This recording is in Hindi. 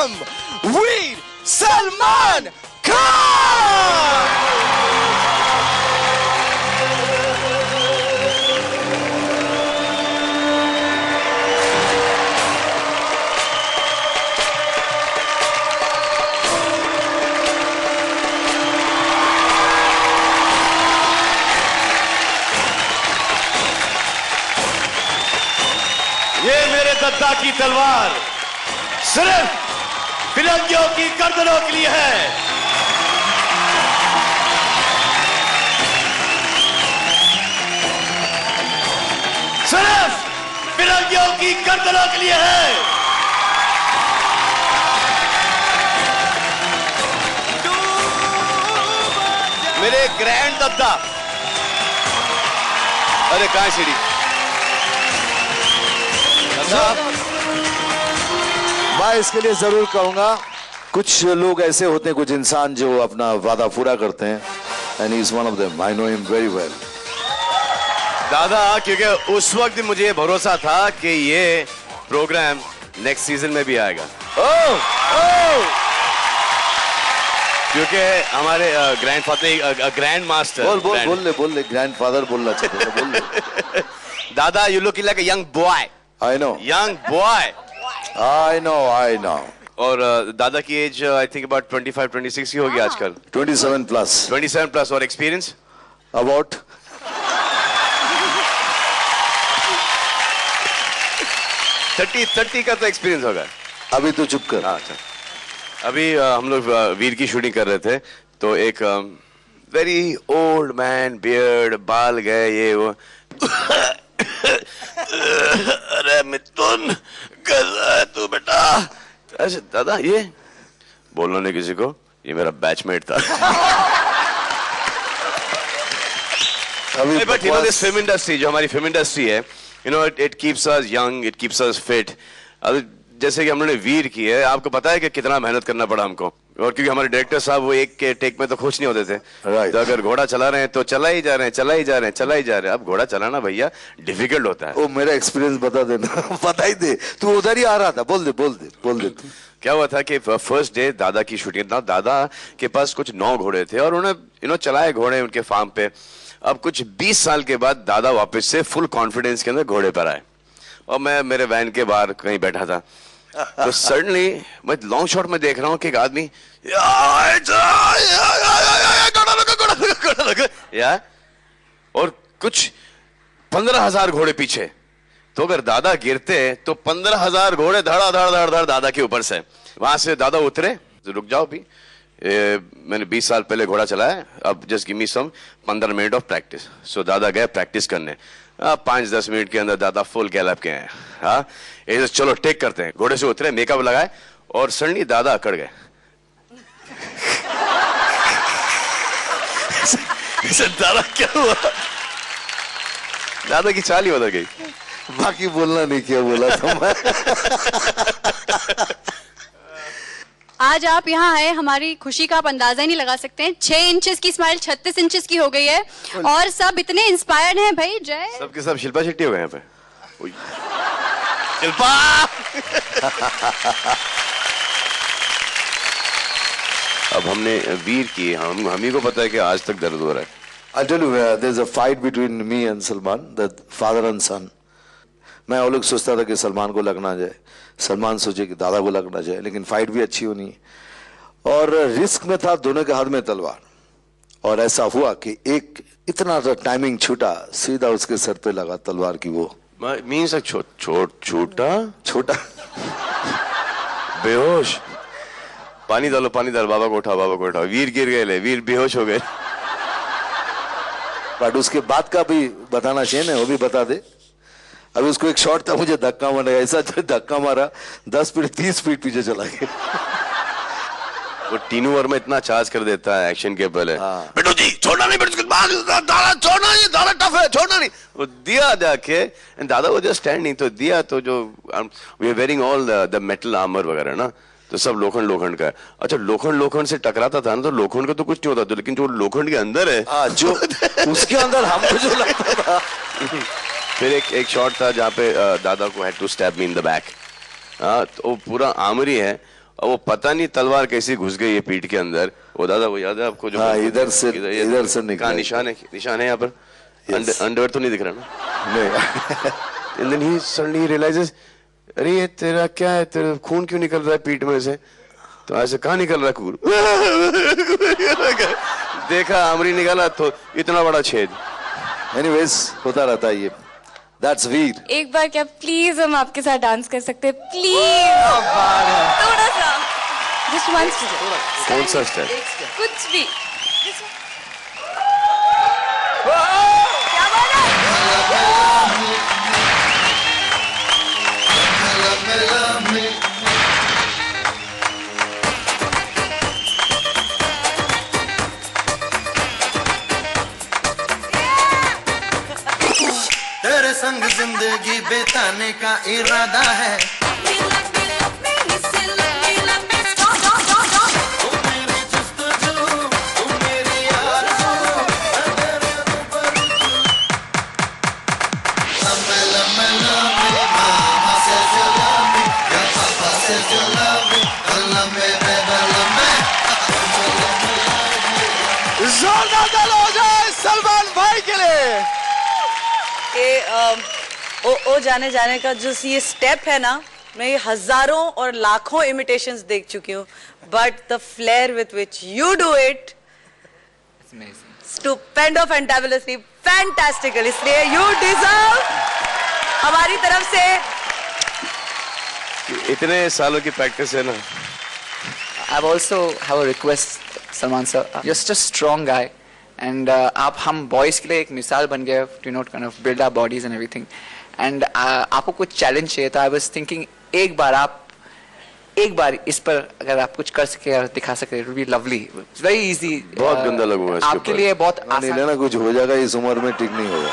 welcome Veer Salman Khan. ये मेरे दद्दा की तलवार सिर्फ फिरंगियों की गर्दनों के लिए है। सिर्फ फिरंगियों की गर्दनों के लिए है। मेरे ग्रैंड दद्दा, अरे कहां सीढ़ी? मैं इसके लिए जरूर कहूंगा, कुछ लोग ऐसे होते हैं, कुछ इंसान जो अपना वादा पूरा करते हैं, and he is one of them. I know him very well. दादा, क्योंकि उस वक्त मुझे भरोसा था कि ये प्रोग्राम नेक्स्ट सीजन में भी आएगा। क्योंकि हमारे ग्रैंडफादर, ग्रैंड मास्टर, बोल ले ग्रैंडफादर बोलना चाहिए, बोल ले। दादा, you look like a young boy. I know. Young boy. I know. और दादा की एज आई थिंक अबाउट 25-26 ही होगी आजकल। 27 plus. 27 plus। और एक्सपीरियंस About 30 का तो एक्सपीरियंस होगा। अभी तो चुप कर। अच्छा, अभी हम लोग वीर की शूटिंग कर रहे थे, तो एक वेरी ओल्ड मैन, बियर्ड, बाल गए, ये वो। अरे मिथुन, कैसा है तू बेटा? ऐसे दादा, ये बोलना नहीं किसी को, ये मेरा बैचमेट था। But you know this film industry, जो हमारी फिल्म इंडस्ट्री है, you know it keeps us young, it keeps us fit. जैसे कि हम लोगों ने वीर की है, आपको पता है कि कितना मेहनत करना पड़ा हमको, और क्योंकि हमारे डायरेक्टर साहब वो एक के टेक में तो खुश नहीं होते थे। तो अगर घोड़ा चला रहे हैं तो चला ही जा रहे हैं। अब घोड़ा चलाना भैया डिफिकल्ट होता है। ओ, मेरा एक्सपीरियंस बता देना। बता ही दे, तू उधर ही आ रहा था। बोल दे। क्या हुआ था कि फर्स्ट डे दादा की शूटिंग था, दादा के पास कुछ 9 घोड़े थे और उन्होंने चलाए घोड़े उनके फार्म पे। अब कुछ 20 साल के बाद दादा वापस से फुल कॉन्फिडेंस के अंदर घोड़े पर आए, और मैं मेरे वैन के बाहर कहीं बैठा था, तो सडनली मैं लॉन्ग शॉट में देख रहा हूँ कि एक आदमी या और कुछ 15,000 घोड़े पीछे। तो अगर दादा गिरते तो 15,000 घोड़े धड़ दादा के ऊपर से। वहां से दादा उतरे, रुक जाओ भी, मैंने 20 साल पहले घोड़ा चलाया, अब just give me some 15 minute of practice. So दादा गए प्रैक्टिस करने। 5-10 मिनट के अंदर दादा फुल गैलअप के हैं। हाँ, चलो टेक करते हैं। घोड़े से उतरे, मेकअप लगाए, और सडनली दादा अकड़ गए। दादा क्या हुआ? दादा की चाल ही बदल गई। बाकी बोलना नहीं, क्या बोला था मैं। आज आप यहाँ आए, हमारी खुशी का आप अंदाजा ही नहीं लगा सकते हैं। 6 इंचेस की स्माइल 36 इंचेस की हो गई है, और सब इतने इंस्पायर्ड हैं भाई। जय सबके सब शिल्पा शेट्टी हो गए यहाँ पे। शिल्पा अब हमने वीर की, हम ही को पता है कि आज तक दर्द हो रहा है। I'll tell you, there's a fight between me and Salman, the father and son. मैं वो लोग सोचता था कि सलमान को लगना जाए, सलमान सोचे कि दादा को लगना जाए, लेकिन फाइट भी अच्छी होनी है। और रिस्क में था, दोनों के हाथ में तलवार, और ऐसा हुआ कि एक इतना सा टाइमिंग छूटा, सीधा उसके सर पे लगा तलवार की। वो मीन्स छोटा बेहोश। पानी डालो, बाबा को उठाओ। वीर गिर गए, वीर बेहोश हो गए। बट उसके बाद का भी बताना चाहिए ना, वो भी बता दे। अभी उसको एक शॉट था, मुझे धक्का मारा, ऐसा धक्का मारा 10 फीट 30 फीट पीछे चला गया। वो टीनू वर्मा इतना चार्ज कर देता है एक्शन के पहले। बेटू जी छोड़ना नहीं, दादा छोड़ना नहीं, दादा टफ है, छोड़ना नहीं। वो दिया जाके, दादा वो जस्ट स्टैंडिंग, तो दिया तो जो we are wearing all the metal armour वगैरह ना, तो सब लोखंड का है। अच्छा, लोखंड से टकराता था ना, तो लोखंड का तो कुछ नहीं होता था, लेकिन जो लोखंड के अंदर है, जो उसके अंदर हमको जो लगता था। फिर एक शॉट था जहाँ पे दादा को had to stab me in the back. तो पूरा आर्मरी है, और वो पता नहीं तलवार कैसी घुस गई है पीठ के अंदर। वो दादा वो याद है आपको जो हाँ, इधर से निकला। कहाँ निशान है यहाँ पर? अंडरवेयर तो नहीं दिख रहा ना? नहीं। And then he suddenly realizes, अरे ये तेरा क्या है, तेरा खून क्यों निकल रहा है पीठ में से? तो ऐसे कहाँ निकल रहा है खून? देखा आमरी निकाला तो इतना बड़ा छेद। एनीवेज होता रहता है ये। That's वीर। एक बार क्या प्लीज हम आपके साथ डांस कर सकते हैं प्लीज? थोड़ा सा, just one step। कौन सा स्टेप? कुछ भी। तेरे संग जिंदगी बिताने का इरादा है। जोरदार ताली हो जाए सलमान भाई के लिए। ओ जाने जाने का जो ये स्टेप है ना, मैं ये हजारों और लाखों इमिटेशंस देख चुकी हूँ, but the flair with which you do it, stupendo, fantabulously, fantastical. इसलिए यू डिजर्व हमारी तरफ से। इतने सालों की प्रैक्टिस है ना। I also have a request, Salman sir. You're such a strong guy, and आप हम boys के लिए एक मिसाल बन गए to kind of build our bodies and everything. And आपको कुछ challenge चाहिए था. I was thinking एक बार इस पर अगर आप कुछ कर सके और दिखा सके, it would be lovely. It's very easy. बहुत गंदा लगूंगा इसके आपके लिए बहुत आसान। लेना कुछ हो जाएगा इस उम्र में, ठीक नहीं होगा।